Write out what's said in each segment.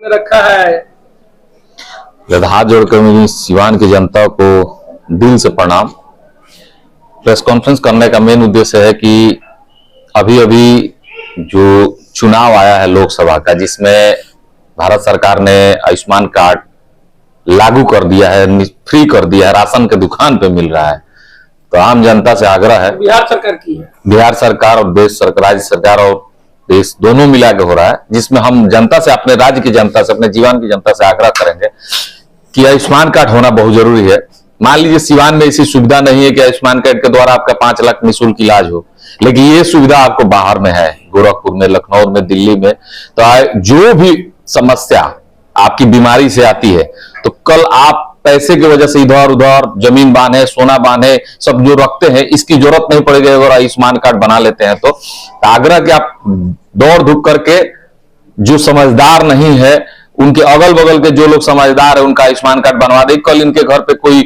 रखा है। हाथ जोड़कर मेरी सिवान की जनता को दिल से प्रणाम। प्रेस कॉन्फ्रेंस करने का मेन उद्देश्य है कि अभी अभी जो चुनाव आया है लोकसभा का, जिसमें भारत सरकार ने आयुष्मान कार्ड लागू कर दिया है, फ्री कर दिया है, राशन के दुकान पे मिल रहा है। तो आम जनता से आग्रह है, बिहार सरकार की है, बिहार सरकार और देश सरकार, राज्य सरकार और देश दोनों मिला के हो रहा है, जिसमें हम जनता से, अपने राज्य की जनता से, अपने जीवन की जनता से आग्रह करेंगे कि आयुष्मान कार्ड होना बहुत जरूरी है। मान लीजिए सिवान में ऐसी सुविधा नहीं है कि आयुष्मान कार्ड के द्वारा आपका 5 लाख निःशुल्क इलाज हो, लेकिन ये सुविधा आपको बाहर में है, गोरखपुर में, लखनऊ में, दिल्ली में। तो जो भी समस्या आपकी बीमारी से आती है, तो कल आप पैसे की वजह से इधर उधर जमीन बांधे, सोना बांधे, सब जो रखते हैं, इसकी जरूरत नहीं पड़ेगी अगर आयुष्मान कार्ड बना लेते हैं। तो आग्रह कि आप दौड़ धूप करके, जो समझदार नहीं है उनके अगल बगल के जो लोग समझदार है उनका आयुष्मान कार्ड बनवा दे। कल इनके घर पे कोई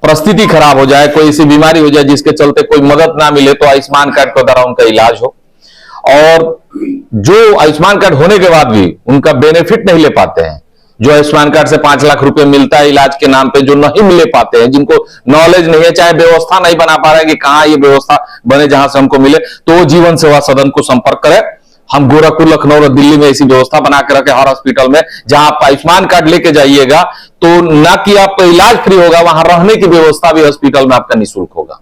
परिस्थिति खराब हो जाए, कोई ऐसी बीमारी हो जाए जिसके चलते कोई मदद ना मिले, तो आयुष्मान कार्ड के द्वारा उनका इलाज हो। और जो आयुष्मान कार्ड होने के बाद भी उनका बेनिफिट नहीं ले पाते हैं, जो आयुष्मान कार्ड से 5 लाख रुपए मिलता है इलाज के नाम पे, जो नहीं मिले पाते हैं, जिनको नॉलेज नहीं है, चाहे व्यवस्था नहीं बना पा रहे हैं कि कहां ये व्यवस्था बने जहां से हमको मिले, तो वो जीवन सेवा सदन को संपर्क करें। हम गोरखपुर, लखनऊ और दिल्ली में ऐसी व्यवस्था बना के रखे, हर हॉस्पिटल में, जहां आप आयुष्मान कार्ड लेके जाइएगा तो ना कि आपका इलाज फ्री होगा, वहां रहने की व्यवस्था भी हॉस्पिटल में आपका निःशुल्क होगा।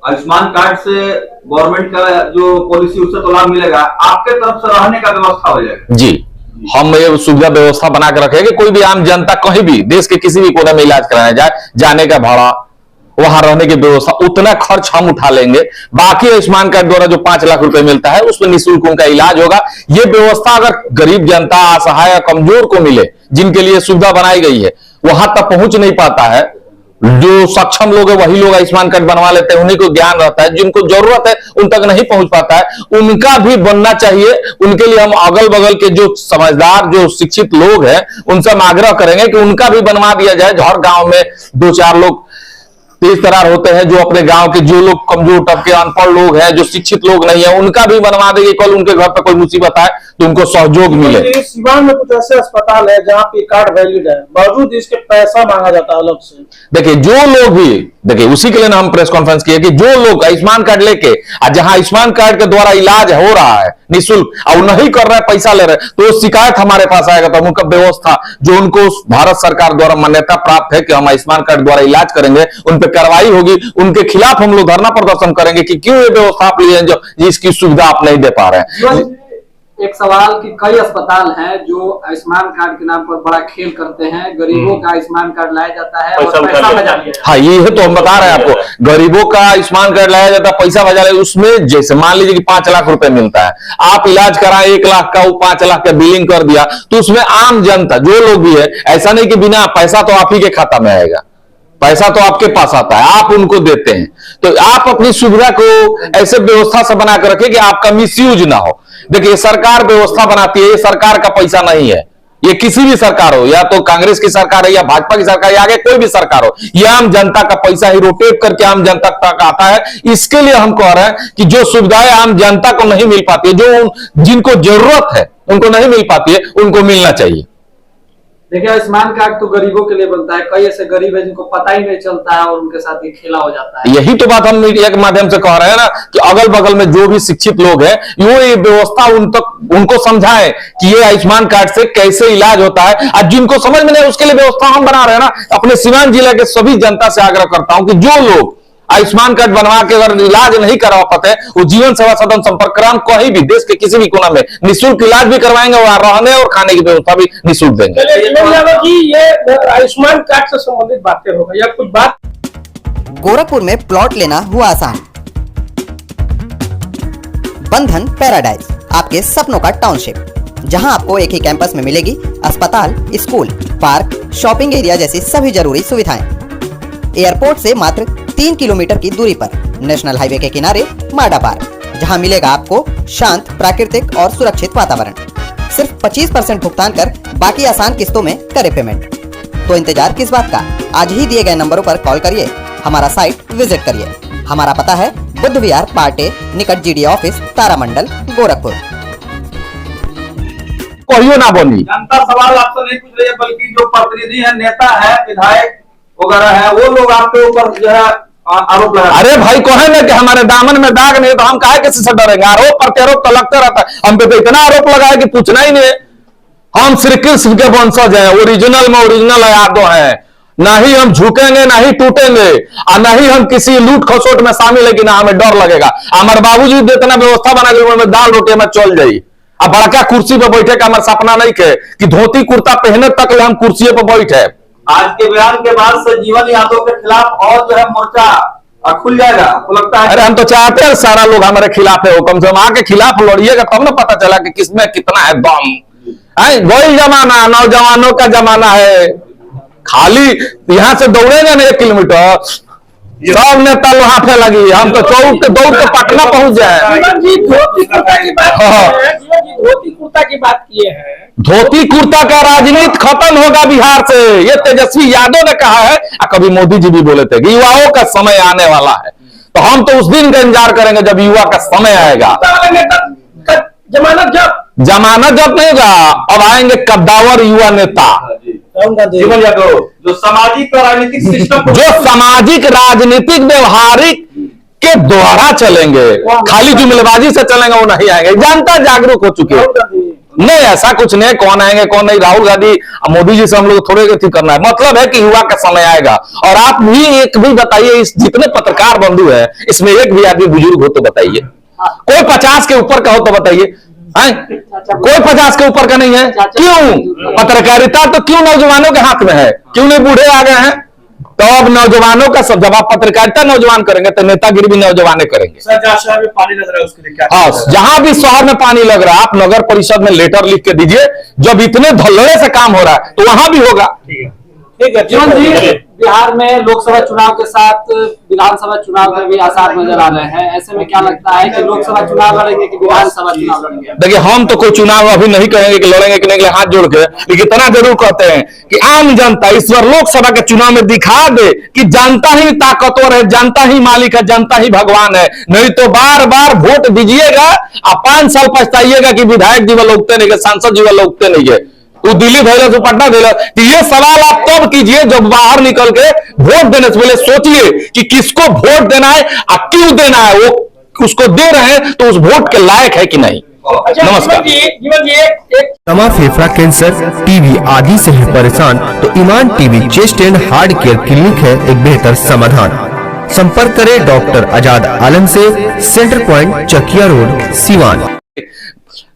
आयुष्मान कार्ड से गवर्नमेंट का जो पॉलिसी, उससे तो लाभ मिलेगा, आपके तरफ से रहने का व्यवस्था हो जाएगा। जी, हम ये सुविधा व्यवस्था बना के रखेंगे। कोई भी आम जनता कहीं भी देश के किसी भी कोने में इलाज कराने जाए, जाने का भाड़ा, वहां रहने की व्यवस्था, उतना खर्च हम उठा लेंगे। बाकी आयुष्मान कार्ड द्वारा जो 5 लाख रुपए मिलता है उसमें निःशुल्क उनका इलाज होगा। ये व्यवस्था अगर गरीब जनता, असहाय या कमजोर को मिले, जिनके लिए सुविधा बनाई गई है, वहां तक पहुंच नहीं पाता है, जो सक्षम लोग है वही लोग आयुष्मान कार्ड बनवा लेते हैं, उन्हीं को ज्ञान रहता है, जिनको जरूरत है उन तक नहीं पहुंच पाता है, उनका भी बनना चाहिए। उनके लिए हम अगल बगल के जो समझदार, जो शिक्षित लोग हैं, उनसे हम आग्रह करेंगे कि उनका भी बनवा दिया जाए। हर गांव में 2-4 लोग तेज तरार होते हैं, जो अपने गांव के, जो लोग कमजोर तबके, अनपढ़ लोग हैं, जो शिक्षित लोग नहीं है, उनका भी बनवा देंगे। कल उनके घर पर कोई मुसीबत आए तो उनको सहयोग मिले। सिवान में कुछ ऐसे अस्पताल है जहाँ पे कार्ड वैलिड है, बावजूद इसके पैसा मांगा जाता है अलग से। देखिए, जो लोग भी, देखिए उसी के लिए ना हम प्रेस कॉन्फ्रेंस किए कि जो लोग आयुष्मान कार्ड लेके, जहां आयुष्मान कार्ड के द्वारा इलाज हो रहा है निःशुल्क, और नहीं कर रहा है, पैसा ले रहे हैं, तो शिकायत हमारे पास आएगा, तो उनका व्यवस्था जो उनको भारत सरकार द्वारा मान्यता प्राप्त है कि हम आयुष्मान कार्ड द्वारा इलाज करेंगे, उन पर कार्रवाई होगी। उनके खिलाफ हम लोग धरना प्रदर्शन करेंगे कि क्यों ये व्यवस्था आप लिए जो जिसकी सुविधा आप नहीं दे पा रहे हैं। एक सवाल कि कई अस्पताल हैं जो आयुष्मान कार्ड के नाम पर बड़ा खेल करते हैं, गरीबों का आयुष्मान कार्ड लाया जाता है और पैसा बचा लिया। हाँ, ये है, तो हम बता रहे हैं आपको, गरीबों का आयुष्मान कार्ड लाया जाता है, पैसा बचा लिया। उसमें जैसे मान लीजिए कि 5 लाख रुपए मिलता है, आप इलाज कराए 1 लाख का, वो 5 लाख का बिलिंग कर दिया, तो उसमें आम जनता जो लोग भी है, ऐसा नहीं कि बिना पैसा तो आप ही के खाता में आएगा, पैसा तो आपके पास आता है, आप उनको देते हैं। तो आप अपनी सुविधा को ऐसे व्यवस्था से बना कर रखें कि आपका मिसयूज ना हो। देखिए, सरकार व्यवस्था बनाती है, ये सरकार का पैसा नहीं है, ये किसी भी सरकार हो, या तो कांग्रेस की सरकार है, या भाजपा की सरकार, या आगे कोई भी सरकार हो, ये आम जनता का पैसा ही रोटेट करके आम जनता तक आता है। इसके लिए हम कह रहे हैं कि जो सुविधाएं आम जनता को नहीं मिल पाती है, जो जिनको जरूरत है उनको नहीं मिल पाती है, उनको मिलना चाहिए। देखिए, आयुष्मान कार्ड तो गरीबों के लिए बनता है, कई ऐसे गरीब है जिनको पता ही नहीं चलता है और उनके साथ ये खेला हो जाता है। यही तो बात हम मीडिया के माध्यम से कह रहे हैं ना, कि अगल बगल में जो भी शिक्षित लोग हैं, ये व्यवस्था उनको समझाएं कि ये आयुष्मान कार्ड से कैसे इलाज होता है। और जिनको समझ में नहीं, उसके लिए व्यवस्था हम बना रहे हैं ना। अपने सिवान जिले के सभी जनता से आग्रह करता हूं कि जो लोग आयुष्मान कार्ड बनवा के अगर इलाज नहीं करवा पाते, वो जीवन सेवा सदन संपर्क करें। हम कहीं भी देश के किसी भी कोना में निःशुल्क इलाज भी करवाएंगे, वहां रहने और खाने की व्यवस्था भी निःशुल्क देंगे। ये आयुष्मान कार्ड से संबंधित बातें होगा या कुछ बात। गोरखपुर में प्लॉट लेना हुआ आसान। बंधन पैराडाइज, आपके सपनों का टाउनशिप, जहां आपको एक ही कैंपस में मिलेगी अस्पताल, स्कूल, पार्क, शॉपिंग एरिया जैसी सभी जरूरी सुविधाएं। एयरपोर्ट से मात्र 3 किलोमीटर की दूरी पर नेशनल हाईवे के किनारे माडा पार्क, जहां मिलेगा आपको शांत, प्राकृतिक और सुरक्षित वातावरण। सिर्फ 25% भुगतान कर बाकी आसान किस्तों में करें पेमेंट। तो इंतजार किस बात का, आज ही दिए गए नंबरों पर कॉल करिए, हमारा साइट विजिट करिए। हमारा पता है बुद्ध विहार पार्टे निकट GD ऑफिस, तारामंडल, गोरखपुर। कहियो ना बनी। जनता सवाल आपसे नहीं पूछ रही है, बल्कि जो प्रतिनिधि है, नेता है, विधायक वगैरह है, वो लोग आपके ऊपर जो है आरोप लगा। अरे भाई कहे ना कि हमारे दामन में दाग नहीं, तो हम काहे किसी से डरेंगे? आरोप प्रत्यारोप तो लगता रहता है। हम पे तो इतना आरोप लगा है कि पूछना ही नहीं है। हम श्री कृष्ण के वंशज हैं, ओरिजिनल में ओरिजिनल यादव हैं। ना ही हम झुकेंगे, ना ही टूटेंगे, और ना ही हम किसी लूट खसोट में शामिल है कि ना हमें डर लगेगा। हमारे बाबूजी इतना व्यवस्था बना के में दाल रोटी में चल जाई। अब बड़का कुर्सी पे बैठे का हमारा सपना नहीं के कि धोती कुर्ता पहने तक ले हम कुर्सी पे बैठे। आज के बयान के बाद से जीवन यादव के खिलाफ और जो है मोर्चा खुल जाएगा, आपको लगता है? अरे हम तो चाहते हैं सारा लोग हमारे खिलाफ है, कम से कम आके खिलाफ लड़िएगा, तब ना पता चला कि किसमें कितना है दम। वही जमाना नौजवानों का जमाना है। खाली यहां से दौड़ेंगे ना 1 किलोमीटर, सब नेता वहां पे लगी, हम तो चौक दौड़ के पटना पहुंच जाए। धोती कुर्ता की बात धोती कुर्ता की बात किए हैं। धोती कुर्ता का राजनीति खत्म होगा बिहार से, ये तेजस्वी यादव ने कहा है। कभी मोदी जी भी बोले थे कि युवाओं का समय आने वाला है, तो हम तो उस दिन का इंतजार करेंगे जब युवा का समय आएगा। जमानत जब नहीं होगा, अब आएंगे कद्दावर युवा नेता जीवन यादव, जो सामाजिक और राजनीतिक सिस्टम, जो सामाजिक राजनीतिक व्यवहारिक के द्वारा चलेंगे, खाली जुमलेबाजी से चलेंगे, वो नहीं आएंगे। जनता जागरूक हो चुकी है। नहीं ऐसा कुछ नहीं, कौन आएंगे कौन नहीं। राहुल गांधी मोदी जी से हम लोग थोड़े ठीक करना है। मतलब है कि युवा का समय आएगा। और आप भी एक भी बताइए, इस जितने पत्रकार बंधु है इसमें एक भी आदमी बुजुर्ग हो तो बताइए, कोई 50 के ऊपर का हो तो बताइए। कोई 50 के ऊपर का नहीं है। क्यों? पत्रकारिता तो क्यों नौजवानों के हाथ में है, क्यों नहीं बूढ़े आ गए हैं? तो अब नौजवानों का सब, जब आप पत्रकारिता नौजवान करेंगे तो नेतागिरी भी नौजवाने करेंगे। सर जहाँ शहर में पानी लग रहा है उसके लिए क्या? हाँ, जहां भी शहर में पानी लग रहा है, आप नगर परिषद में लेटर लिख के दीजिए। जब इतने धल्लड़े से काम हो रहा है तो वहां भी होगा। ठीक है जीवन जी, बिहार में लोकसभा चुनाव के साथ विधानसभा चुनाव के भी आसार नजर आ रहे हैं। ऐसे में क्या लगता है कि लोकसभा चुनाव लड़ेंगे कि विधानसभा चुनाव लड़ेंगे? देखिए, हम तो कोई चुनाव अभी नहीं कहेंगे कि लड़ेंगे कि नहीं, हाथ जोड़ के, लेकिन इतना जरूर कहते हैं कि आम जनता इस बार लोकसभा के चुनाव में दिखा दे कि जनता ही ताकतवर है, जनता ही मालिक है, जनता ही भगवान है। नहीं तो बार बार वोट दीजिएगा और 5 साल पछताइएगा कि विधायक जी वाला उगते नहीं गए, सांसद जी वाला उगते नहीं गए, वो दिल्ली भेजा तो पटना भेजा। तो ये सवाल आप तब कीजिए जब बाहर निकल के वोट देने से पहले सोचिए कि किसको वोट देना है और क्यों देना है। वो उसको दे रहे हैं तो उस वोट के लायक है कि नहीं। नमस्कार। जीवन जी एक दमा, फेफड़ा कैंसर, टीबी आदि से है परेशान तो Iman TB chest and heart care clinic है एक बेहतर समाधान। संपर्क करें डॉक्टर आजाद आलम से, centre point Chakiya road, Siwan.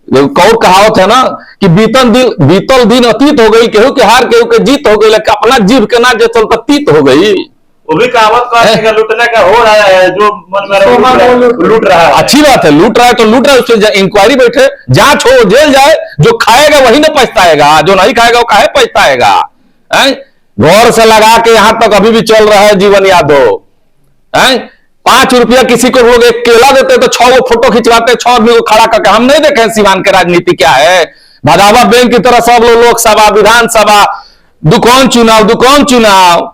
कौर कहावत है ना कि बीतल दिन अतीत हो गई, केहू के हार केहू के जीत हो गई, लेकिन अपना जीव के ना जो चलता तीत हो गई। वो भी कहावत का लूटने का हो रहा है, जो मन में लूट रहा है। अच्छी बात है, लूट रहा है तो लूट रहा है, उससे इंक्वायरी बैठे, जांच हो, जेल जाए। जो खाएगा वही ना पछताएगा, जो नहीं खाएगा वो काहे पछताएगा। गौर से लगा के यहां तक अभी भी चल रहा है जीवन यादव। 5 रुपया किसी को लोग एक केला देते तो 6 वो फोटो खिंचवाते, 6 आदमी को खड़ा करके। हम नहीं देखे सिवान के राजनीति क्या है। भदावा बैंक की तरह सब लोग लोकसभा, विधानसभा, दुकान चुनाव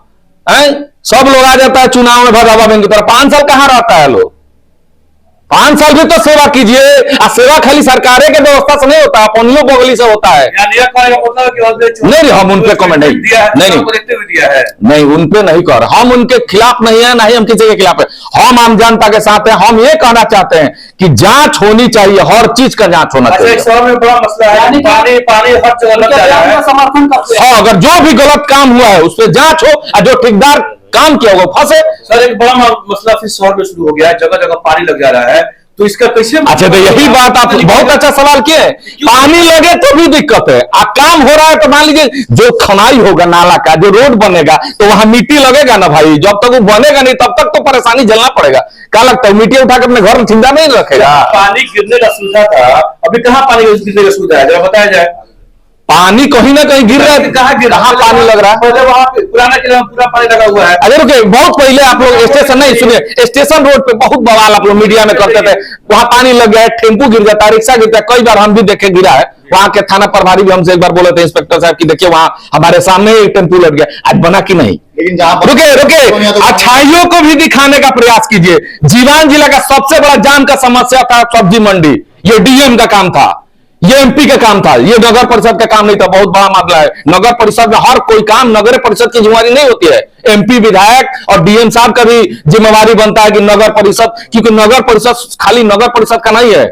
सब लोग आ जाता है चुनाव में। भदावा बैंक की तरह 5 साल कहां रहता है लोग? 5 साल भी तो सेवा कीजिए। और सेवा खाली सरकारें के व्यवस्था से नहीं होता, अपनियों बगली से होता है। नहीं, हम उनपे कमेंट नहीं उनपे नहीं कर, हम उनके खिलाफ नहीं है, ना ही हम किसी के खिलाफ है। हम आम जनता के साथ हैं। हम ये कहना चाहते हैं कि जांच होनी चाहिए, हर चीज का जांच होना चाहिए। में बड़ा मसला है, पानी हर जगह समर्थन करते हैं। हाँ, अगर जो भी गलत काम हुआ है उस पर जांच हो और जो ठेकेदार काम किया होगा फंसे। सर एक बड़ा मसला फिर शहर में शुरू हो गया है, जगह जगह पानी लग जा रहा है, तो इसका कैसे? अच्छा, तो यही बात आप बहुत अच्छा सवाल किए। पानी लगे तो भी दिक्कत है। काम हो रहा है तो मान लीजिए जो खनाई होगा नाला का, जो रोड बनेगा तो वहां मिट्टी लगेगा ना भाई। जब तक वो बनेगा नहीं तब तक तो परेशानी झेलना पड़ेगा। क्या लगता है मिट्टी उठा के अपने घर में ठिंगा नहीं रखेगा? पानी गिरने का सुविधा था, अभी कहाँ पानी गिरने का सुविधा है, जरा बताया जाए। पानी कहीं ना कहीं गिर रहा है, कहाँ पानी लग रहा है? पहले वहाँ पे पुराना किला में पूरा पानी लगा हुआ है। अरे रुके, बहुत पहले आप लोग स्टेशन नहीं सुनिए, स्टेशन रोड पे बहुत बवाल आप लोग मीडिया में करते थे। वहां पानी लग गया है, टेम्पू गिर जाता है, रिक्शा गिरता है। कई बार हम भी देखे गिरा है। वहां के थाना प्रभारी भी हमसे एक बार बोले थे, इंस्पेक्टर साहब की देखिए वहां हमारे सामने एक टेम्पू लग गया। आज बना कि नहीं? लेकिन जहां रुके, अच्छाइयों को भी दिखाने का प्रयास कीजिए। जीवान जिला का सबसे बड़ा जाम का समस्या था सब्जी मंडी, ये डीएम का काम था। ये एमपी का काम था, ये नगर परिषद का काम नहीं था। बहुत बड़ा मामला है। नगर परिषद में हर कोई काम नगर परिषद की जिम्मेवारी नहीं होती है। एमपी, विधायक और डीएम साहब का भी जिम्मेवारी बनता है कि नगर परिषद, क्योंकि नगर परिषद खाली नगर परिषद का नहीं है,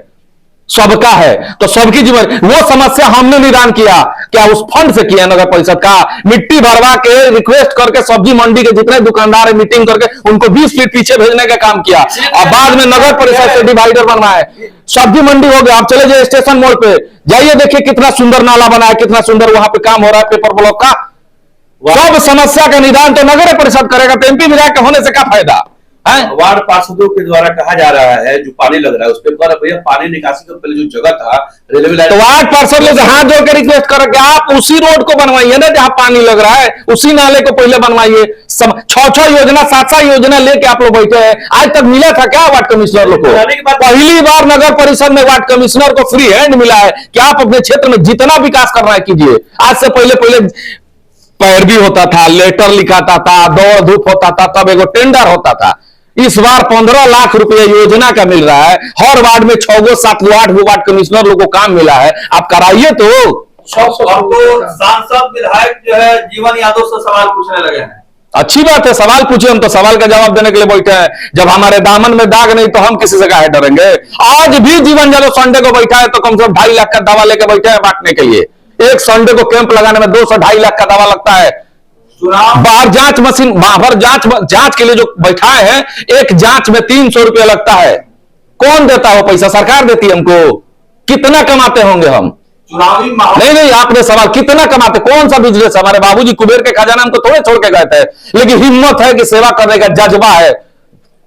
सबका है। तो सबकी जिम्मेदारी, वो समस्या हमने निदान किया, क्या उस फंड से किया नगर परिषद का, मिट्टी भरवा के रिक्वेस्ट करके सब्जी मंडी के जितने दुकानदार है मीटिंग करके उनको 20 फीट पीछे भेजने का काम किया, और बाद में नगर परिषद से डिवाइडर बनवाए। सब्जी मंडी हो गया, आप चले जाइए स्टेशन मोड़ पे, जाइए देखिए कितना सुंदर नाला बना है, कितना सुंदर वहां पे काम हो रहा है पेपर ब्लॉक का। सब समस्या का निदान तो नगर परिषद करेगा, तो एमपी विधायक होने से क्या फायदा है? वार्ड पार्षदों के द्वारा कहा जा रहा है जो पानी लग रहा है उस पर भैया पानी निकासी का पहले जो जगह था रेलवे लाइन, तो वार्ड पार्षद लोग हाथ जोड़ के रिक्वेस्ट करो कि आप उसी रोड को बनवाइए ना जहां पानी लग रहा है, उसी नाले को पहले बनवाइए। 6 योजना 7 योजना लेके आप लोग बैठे हैं, आज तक मिला था क्या वार्ड कमिश्नर लोग को? पहली बार नगर परिषद में वार्ड कमिश्नर को फ्री हैंड मिला है कि आप अपने क्षेत्र में जितना विकास करना है कीजिए। आज से पहले पैरवी होता था, लेटर लिखाता था, दौड़ धूप होता था, तब एगो टेंडर होता था। इस बार 15 लाख रुपए योजना का मिल रहा है, हर वार्ड में 6 गो 7 गो 8 गो वार्ड कमिश्नर लोगों को काम मिला है, आप कराइए तो। सांसद विधायक जो है जीवन यादव से सवाल पूछने लगे हैं। अच्छी बात है, सवाल पूछिए, हम तो सवाल का जवाब देने के लिए बैठे हैं। जब हमारे दामन में दाग नहीं तो हम किसी से काहे डरेंगे? आज भी जीवन यादव संडे को बैठा है तो कम से कम 2.5 लाख का दवा लेकर बैठे हैं बांटने के लिए। एक संडे को कैंप लगाने में 2 से 2.5 लाख का दवा लगता है। बाहर जांच मशीन, बाहर जांच के लिए जो बैठाए हैं, एक जांच में 300 रुपया लगता है। कौन देता है वो पैसा? सरकार देती है हमको। कितना कमाते होंगे हम? चुनावी माहौल नहीं, आपने सवाल कितना कमाते? कौन सा बिजनेस? हमारे बाबूजी कुबेर के खजाना हमको थोड़े छोड़ के गए थे, लेकिन हिम्मत है कि सेवा करने का जज्बा है,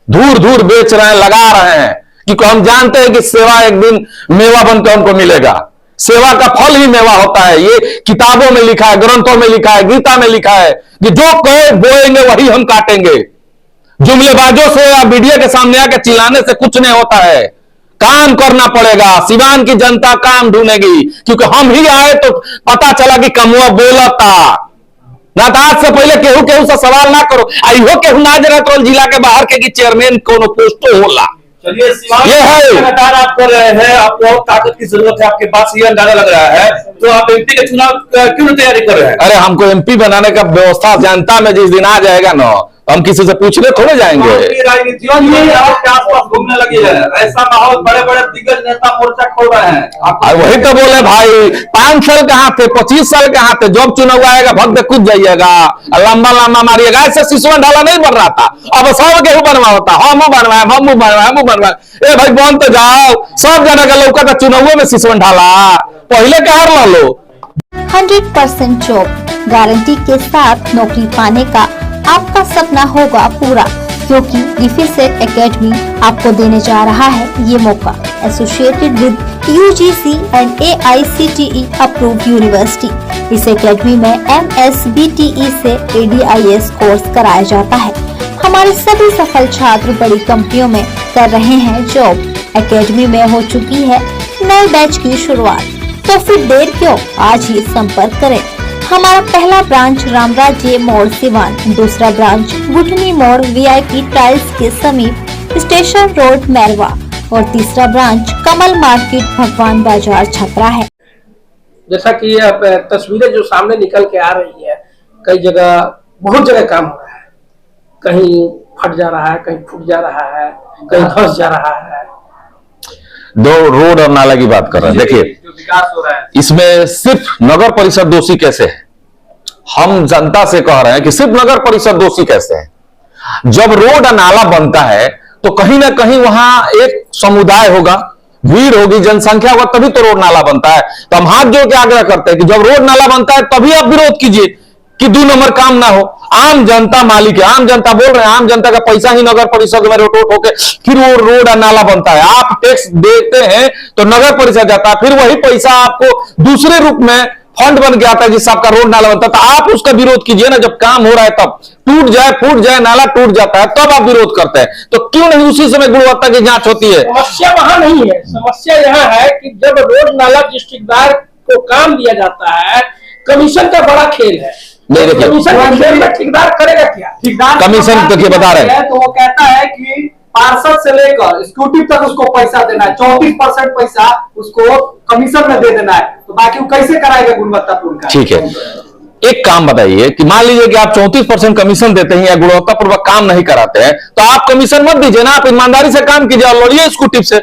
दूर दूर बेच रहे हैं, लगा रहे हैं, क्योंकि हम जानते हैं कि सेवा एक दिन मेवा बनकर हमको मिलेगा। सेवा का फल ही मेवा होता है। ये किताबों में लिखा है, ग्रंथों में लिखा है, गीता में लिखा है कि जो कहे बोएंगे वही हम काटेंगे। जुमलेबाजों से या मीडिया के सामने आकर चिल्लाने से कुछ नहीं होता है, काम करना पड़ेगा। सिवान की जनता काम ढूंढेगी, क्योंकि हम ही आए तो पता चला कि कमुआ बोलता ना था। आज से पहले केहू से सवाल ना करो, आइहो केहू ना जरा तो जिला के बाहर के चेयरमैन कोनो पोस्टो होला। चलिए ये है लगातार आप कर रहे हैं, आपको और ताकत की जरूरत है, आपके पास ये अंदाजा लग रहा है, तो आप एमपी के चुनाव क्यों नहीं तैयारी कर रहे हैं? अरे हमको एमपी बनाने का व्यवस्था जनता में जिस दिन आ जाएगा ना, हम किसी से पूछने थोड़े जाएंगे। राजनीति के आसपास घूमने लगी है, ऐसा माहौल बड़े बड़े दिग्गज नेता मोर्चा खोल रहे हैं। वही तो बोले भाई, 5 साल कहाँ थे, 25 साल कहाँ थे? जब चुनाव आएगा भक्त कूद जाइएगा, लंबा लंबा मारिएगा। ऐसे सिसवन ढाला नहीं बन रहा था, अब सब केहू बनवा होता, हम बनवाए। ए भाई बन तो जाओ, सब जना का लौका था चुनाव में सिसवन ढाला, पहले कहा ला लो। 100% जॉब गारंटी के साथ नौकरी पाने का आपका सपना होगा पूरा, क्योंकि डिफेंसेट एकेडमी आपको देने जा रहा है ये मौका। Associated with UGC and AICTE approved university. इस एकेडमी में MSBTE से ADIS कोर्स कराया जाता है। हमारे सभी सफल छात्र बड़ी कंपनियों में कर रहे हैं जॉब। एकेडमी में हो चुकी है नए बैच की शुरुआत, तो फिर देर क्यों? आज ही संपर्क करें। हमारा पहला ब्रांच रामराज्य मोड़ सिवान, दूसरा ब्रांच गुठनी मोड़ VIP टाइल्स के समीप स्टेशन रोड मैरवा, और तीसरा ब्रांच कमल मार्केट भगवान बाजार छपरा है। जैसा कि ये तस्वीरें जो सामने निकल के आ रही है, कई जगह बहुत जगह काम हो रहा है, कहीं फट जा रहा है, कहीं फूट जा रहा है, कहीं धंस जा रहा है। दो रोड और नाला की बात कर रहे हैं। देखिए विकास हो रहा है, इसमें सिर्फ नगर परिषद दोषी कैसे है? हम जनता से कह रहे हैं कि सिर्फ नगर परिषद दोषी कैसे है? जब रोड और नाला बनता है तो कहीं ना कहीं वहां एक समुदाय होगा, भीड़ होगी, जनसंख्या होगा, तभी तो रोड नाला बनता है। तो हम हाथ जोड़ के आग्रह करते हैं कि जब रोड नाला बनता है तभी आप विरोध कीजिए कि 2 नंबर काम ना हो। आम जनता मालिक है, आम जनता बोल रहे हैं, आम जनता का पैसा ही नगर परिषद में रोट होके फिर वो रोड और नाला बनता है। आप टैक्स देते हैं तो नगर परिषद जाता है, फिर वही पैसा आपको दूसरे रूप में फंड बन के आता है जिससे आपका रोड नाला बनता है। तो आप उसका विरोध कीजिए ना, जब काम हो रहा है तब टूट जाए, फूट जाए, नाला टूट जाता है तब आप विरोध करते हैं। तो क्यों नहीं उसी समय गुणवत्ता की जांच होती है? समस्या वहां नहीं है, समस्या यहाँ है कि जब रोड नाला डिस्ट्रिक्टदार को काम दिया जाता है, कमीशन का बड़ा खेल है। नहीं देखिए, कमीशन के खेल में ठेकेदार करेगा क्या? ठेकेदार कमीशन देखिए बता रहे हैं, तो वो कहता है कि पार्षद से लेकर एग्जीक्यूटिव तक उसको पैसा देना है, 34% पैसा उसको कमीशन में दे देना है, तो बाकी वो कैसे कराएगा गुणवत्तापूर्ण कार्य? ठीक है, एक काम बताइए कि मान लीजिए कि आप 34% कमीशन देते हैं या गुणवत्तापूर्वक काम नहीं कराते हैं, तो आप कमीशन मत दीजिए ना, आप ईमानदारी से काम कीजिए और लड़िए एग्जीक्यूटिव से।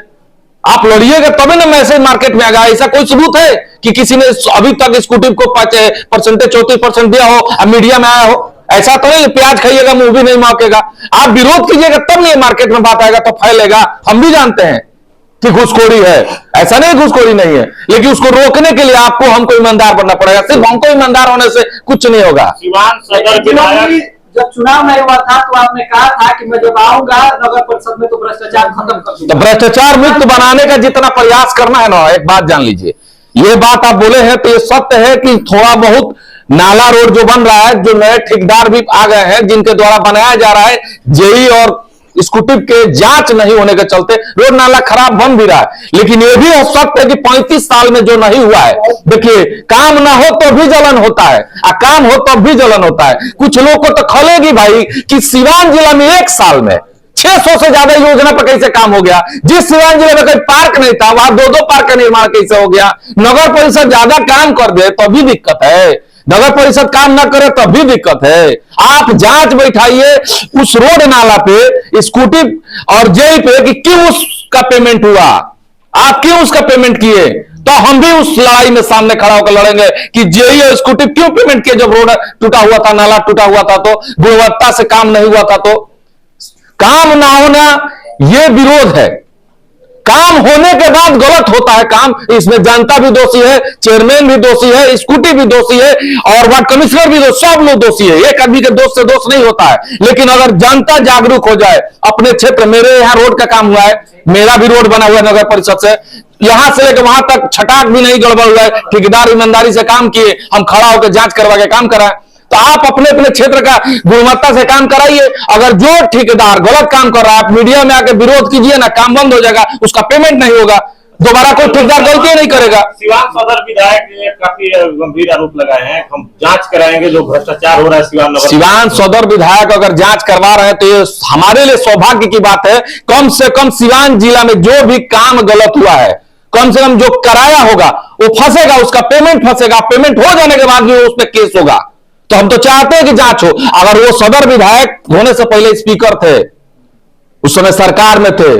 आप लड़िएगा तभी ना मैसेज मार्केट में आएगा। ऐसा कोई सबूत है कि किसी ने अभी तक एग्जीक्यूटिव को परसेंटेज 34% दिया हो, मीडिया में आया हो? ऐसा तो नहीं प्याज खाइएगा मुंह भी नहीं महकेगा। आप विरोध कीजिएगा तब नहीं मार्केट में बात आएगा, तो फैलेगा। हम भी जानते हैं कि घुसखोरी है, ऐसा नहीं घुसखोरी नहीं है, लेकिन उसको रोकने के लिए आपको हमको ईमानदार बनना पड़ेगा। सिर्फ हमको ईमानदार होने से कुछ नहीं होगा। सिवान सदर विधायक जब चुनाव नहीं हुआ था तो आपने कहा था कि मैं जब आऊंगा नगर परिषद में तो भ्रष्टाचार खत्म कर दूंगा। तो भ्रष्टाचार मुक्त बनाने का जितना प्रयास करना है ना, एक बात जान लीजिए, ये बात आप बोले हैं तो ये सत्य है कि थोड़ा बहुत नाला रोड जो बन रहा है, जो नए ठेकेदार भी आ गए हैं जिनके द्वारा बनाया जा रहा है, जेई और एग्जीक्यूटिव के जांच नहीं होने के चलते रोड नाला खराब बन भी रहा है। लेकिन ये भी हो सकता है कि 35 साल में जो नहीं हुआ है, देखिए काम ना हो तो भी जलन होता है और काम हो तब भी जलन होता है। कुछ लोग को तो खलेगी भाई कि सिवान जिला में एक साल में 600 से ज्यादा योजना पर कैसे काम हो गया। जिस सिवान जिले में कोई पार्क नहीं था वहां 2-2 पार्क का निर्माण कैसे हो गया। नगर परिषद ज्यादा काम कर दे तभी दिक्कत है, नगर परिषद काम ना करे तब भी दिक्कत है। आप जांच बैठाइए उस रोड नाला पे एग्जीक्यूटिव और जेई पे कि क्यों उसका पेमेंट हुआ, आप क्यों उसका पेमेंट किए, तो हम भी उस लड़ाई में सामने खड़ा होकर लड़ेंगे कि जेई और एग्जीक्यूटिव क्यों पेमेंट किए। जब रोड टूटा हुआ था, नाला टूटा हुआ था, तो गुणवत्ता से काम नहीं हुआ था, तो काम ना होना यह विरोध है। काम होने के बाद गलत होता है काम, इसमें जनता भी दोषी है, चेयरमैन भी दोषी है, एग्जीक्यूटिव भी दोषी है और वार्ड कमिश्नर भी दोषी, सब लोग दोषी है। एक आदमी के दोष से दोष नहीं होता है। लेकिन अगर जनता जागरूक हो जाए, अपने क्षेत्र, मेरे यहाँ रोड का काम हुआ है, मेरा भी रोड बना हुआ है नगर परिषद से, यहां से लेकर वहां तक छटाक भी नहीं गड़बड़ हुआ है, ठेकेदार ईमानदारी से काम किए, हम खड़ा होकर जांच करवा के काम कराए। तो आप अपने अपने क्षेत्र का गुणवत्ता से काम कराइए। अगर जो ठेकेदार गलत काम कर रहा है, आप मीडिया में आके विरोध कीजिए ना, काम बंद हो जाएगा, उसका पेमेंट नहीं होगा, दोबारा कोई ठेकेदार गलती नहीं करेगा। सिवान सदर विधायक ने काफी गंभीर आरोप लगाए हैं, हम जांच कराएंगे जो भ्रष्टाचार हो रहा है सिवान सदर विधायक अगर जांच करवा रहे हैं तो ये हमारे लिए सौभाग्य की बात है। कम से कम सिवान जिला में जो भी काम गलत हुआ है, कम से कम जो कराया होगा वो फंसेगा, उसका पेमेंट फंसेगा, पेमेंट हो जाने के बाद भी उस पर केस होगा। तो हम तो चाहते हैं कि जांच हो। अगर वो सदर विधायक होने से पहले स्पीकर थे, उस समय सरकार में थे,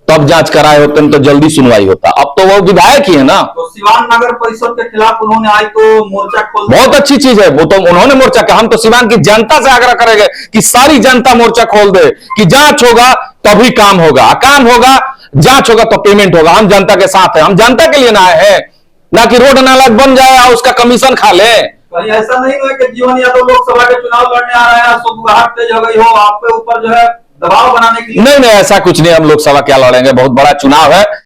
तब जांच कराए होते तो जल्दी सुनवाई होता। अब तो वो विधायक ही है ना। तो सिवान नगर परिषद के खिलाफ उन्होंने आज तो मोर्चा खोल, बहुत अच्छी चीज है वो तो उन्होंने मोर्चा किया। हम तो सिवान की जनता से आग्रह करेंगे कि सारी जनता मोर्चा खोल दे कि जांच होगा तभी काम होगा, काम होगा, जांच होगा तो पेमेंट होगा। हम जनता के साथ है, हम जनता के लिए ना आए हैं, ना कि रोड नाला बन जाए और उसका कमीशन खा ले। कहीं ऐसा नहीं हुआ कि जीवन यादव लोकसभा के चुनाव लड़ने आ रहे हैं, सुबह तेज हो गई हो, आप पे ऊपर जो है दबाव बनाने के लिए? नहीं, ऐसा कुछ नहीं, हम लोकसभा क्या लड़ेंगे, बहुत बड़ा चुनाव है।